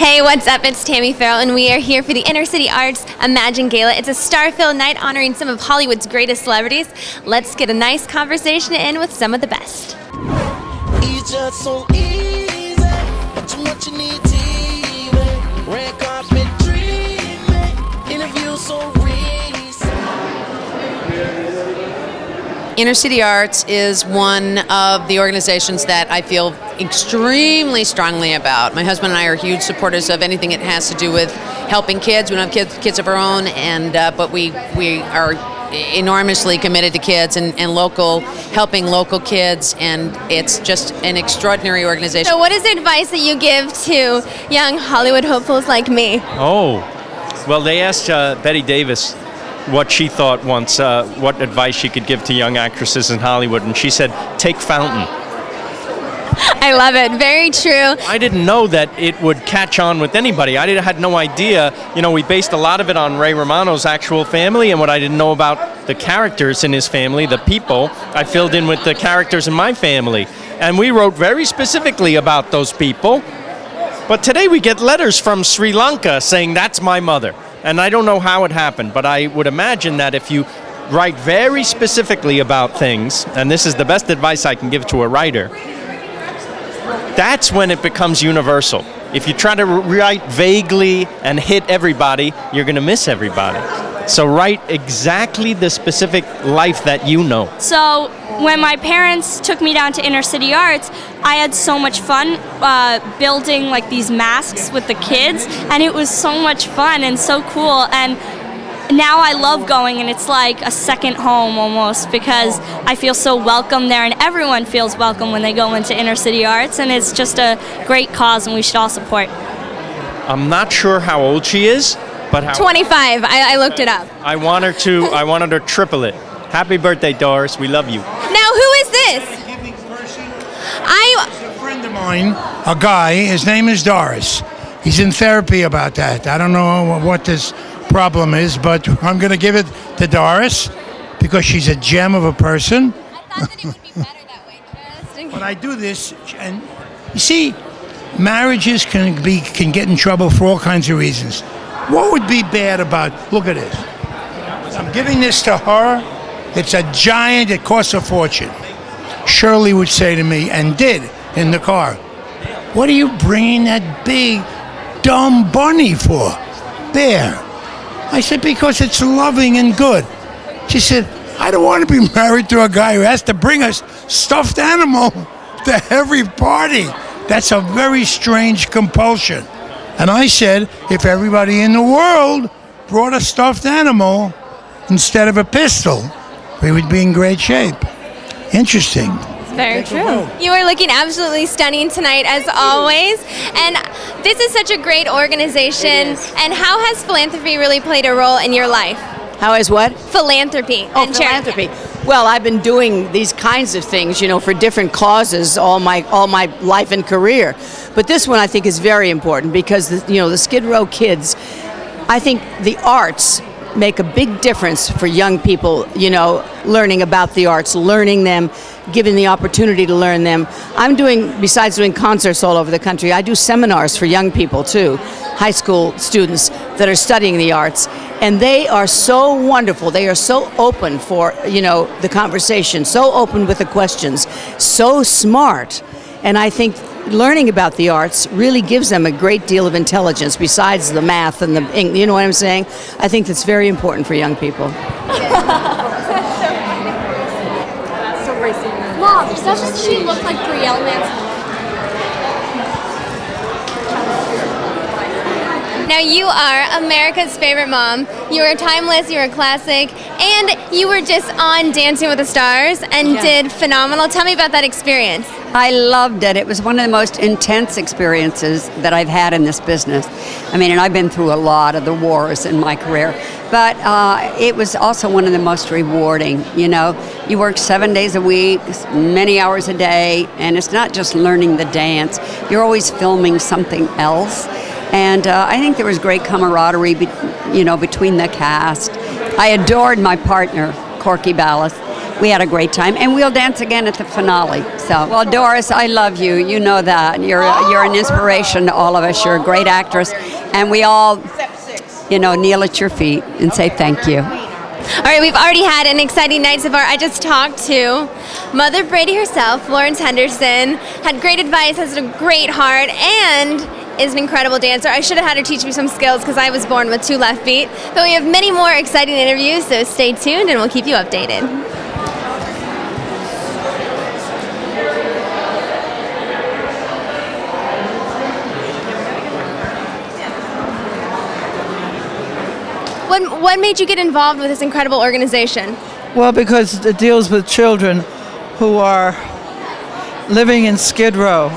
Hey, what's up? It's Tami Farrell, and we are here for the Inner City Arts Imagine Gala. It's a star-filled night honoring some of Hollywood's greatest celebrities. Let's get a nice conversation in with some of the best. It's just so easy, but too much you need TV, red carpet dreaming, interview so recent. Inner City Arts is one of the organizations that I feel extremely strongly about. My husband and I are huge supporters of anything that has to do with helping kids. We don't have kids of our own, and but we are enormously committed to kids and helping local kids, and it's just an extraordinary organization. So what is the advice that you give to young Hollywood hopefuls like me? Oh, well, they asked Betty Davis what she thought once, what advice she could give to young actresses in Hollywood, and she said, take Fountain. I love it. Very true. I didn't know that it would catch on with anybody. I had no idea. You know, we based a lot of it on Ray Romano's actual family, and what I didn't know about the characters in his family, the people, I filled in with the characters in my family. And we wrote very specifically about those people. But today we get letters from Sri Lanka saying, that's my mother. And I don't know how it happened, but I would imagine that if you write very specifically about things, and this is the best advice I can give to a writer, that's when it becomes universal. If you try to write vaguely and hit everybody, you're going to miss everybody. So write exactly the specific life that you know. So when my parents took me down to Inner City Arts, I had so much fun building like these masks with the kids, and it was so much fun and so cool. And now I love going, and it's like a second home almost, because I feel so welcome there, and everyone feels welcome when they go into Inner City Arts, and it's just a great cause, and we should all support. I'm not sure how old she is, but how 25. I looked it up. I want her to triple it. Happy birthday, Doris. We love you. Now, who is this? A friend of mine, a guy, his name is Doris. He's in therapy about that. I don't know what this problem is, but I'm going to give it to Doris because she's a gem of a person. I thought that it would be better that way, just in case. But I do this, and you see, marriages can get in trouble for all kinds of reasons. What would be bad about, look at this. I'm giving this to her. It's a giant, it costs a fortune. Shirley would say to me, and did in the car, what are you bringing that big, dumb bunny for? There. I said, because it's loving and good. She said, I don't want to be married to a guy who has to bring a stuffed animal to every party. That's a very strange compulsion. And I said, if everybody in the world brought a stuffed animal instead of a pistol, we would be in great shape. Interesting. Very true. You are looking absolutely stunning tonight, as always. And this is such a great organization. And how has philanthropy really played a role in your life? How is what? Philanthropy. Oh, philanthropy. Well, I've been doing these kinds of things, you know, for different causes all my life and career. But this one I think is very important because, the Skid Row kids, I think the arts make a big difference for young people, learning about the arts, learning them, given the opportunity to learn them. Besides doing concerts all over the country, I do seminars for young people too, high school students that are studying the arts. And they are so wonderful. They are so open for, the conversation, so open with the questions, so smart. And I think learning about the arts really gives them a great deal of intelligence besides the math and the, you know what I'm saying? I think that's very important for young people. Mom, doesn't she look like Brielle Manson? Now, you are America's favorite mom. You are timeless, you are classic, and you were just on Dancing with the Stars and did phenomenal. Tell me about that experience. I loved it. It was one of the most intense experiences that I've had in this business. I mean, and I've been through a lot of the wars in my career, but it was also one of the most rewarding. You work 7 days a week, many hours a day, and it's not just learning the dance. You're always filming something else. And I think there was great camaraderie, between the cast. I adored my partner, Corky Ballas. We had a great time, and we'll dance again at the finale. So, well, Doris, I love you. You know that. You're an inspiration to all of us. You're a great actress. And we all, kneel at your feet and say thank you. All right, we've already had an exciting night so far. I just talked to Mother Brady herself, Florence Henderson, had great advice, has a great heart, and is an incredible dancer. I should have had her teach me some skills because I was born with 2 left feet. But we have many more exciting interviews, so stay tuned and we'll keep you updated. What made you get involved with this incredible organization? Well, because it deals with children who are living in Skid Row.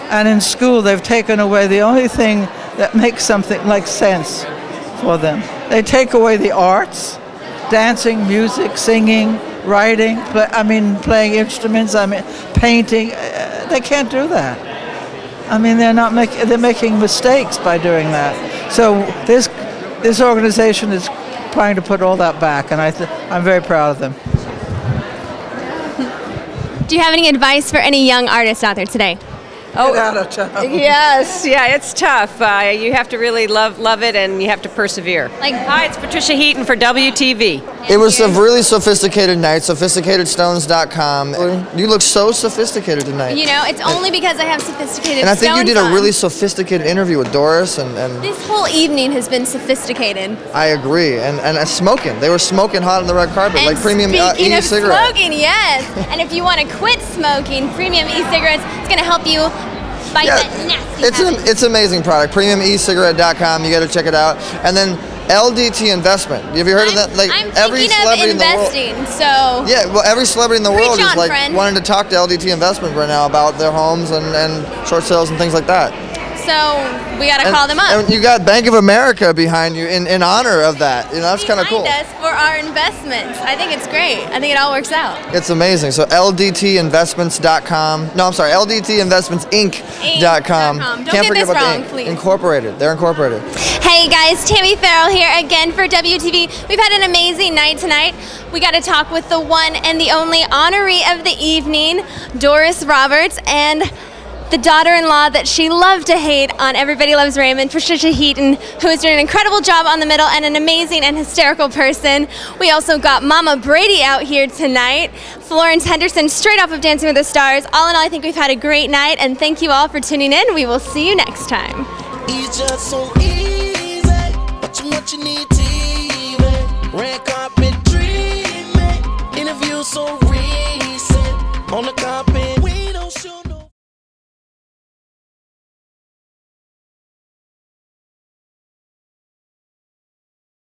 And in school, they've taken away the only thing that makes something like sense for them. They take away the arts, dancing, music, singing, writing, playing instruments, painting. They can't do that. They're making mistakes by doing that. So this organization is trying to put all that back, and I'm very proud of them. Do you have any advice for any young artists out there today? Get out of town. Yes, yeah, it's tough. You have to really love it, and you have to persevere. Hi, it's Patricia Heaton for WTV. It was a really sophisticated night, sophisticatedstones.com. You look so sophisticated tonight. It's only because I have sophisticated And I think you did stones a really sophisticated interview with Doris. And this whole evening has been sophisticated. I agree. And smoking. They were smoking hot on the red carpet, And like premium speaking of e-cigarette. smoking, yes. And if you want to quit smoking, premium e-cigarettes, it's going to help you fight that nasty habit. It's an amazing product. PremiumEcigarette.com. You got to check it out. And then LDT Investment. Have you heard of that? I'm thinking of investing, so... Yeah, well, every celebrity in the world is friend. wanting to talk to LDT Investment right now about their homes and short sales and things like that. So we got to call them up. And you got Bank of America behind you in honor of that. That's kind of cool. Behind us for our investments. I think it's great. I think it all works out. It's amazing. So LDTinvestments.com. No, I'm sorry, LDTinvestmentsinc.com. Don't get this wrong, please. Incorporated. They're incorporated. Hey guys, Tami Farrell here again for WTV. We've had an amazing night tonight. We got to talk with the one and the only honoree of the evening, Doris Roberts, and the daughter-in-law that she loved to hate on Everybody Loves Raymond, Patricia Heaton, who is doing an incredible job on the middle and an amazing and hysterical person. We also got Mama Brady out here tonight, Florence Henderson, straight off of Dancing with the Stars. All in all, I think we've had a great night, and thank you all for tuning in. We will see you next time. It's just so easy, but you what you need to